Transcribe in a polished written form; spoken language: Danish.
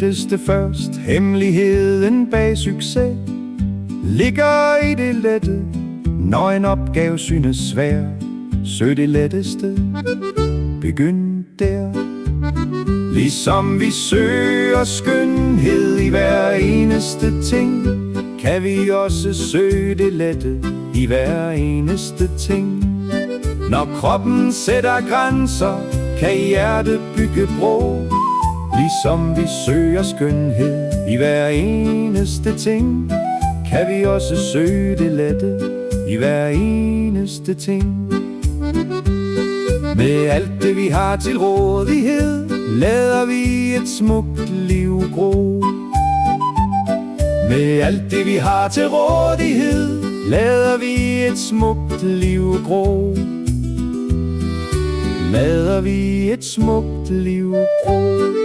letteste først. Hemmeligheden bag succes ligger i det lette. Når en opgave synes svær, søg det letteste. Begynd der. Ligesom vi søger skønhed i hver eneste ting, kan vi også søge det lette i hver eneste ting. Når kroppen sætter grænser, kan hjertet bygge bro. Ligesom vi søger skønhed i hver eneste ting, kan vi også søge det lette i hver eneste ting. Med alt det vi har til rådighed, lader vi et smukt liv gro. Med alt det vi har til rådighed, lader vi et smukt liv gro. Lader vi et smukt liv gro.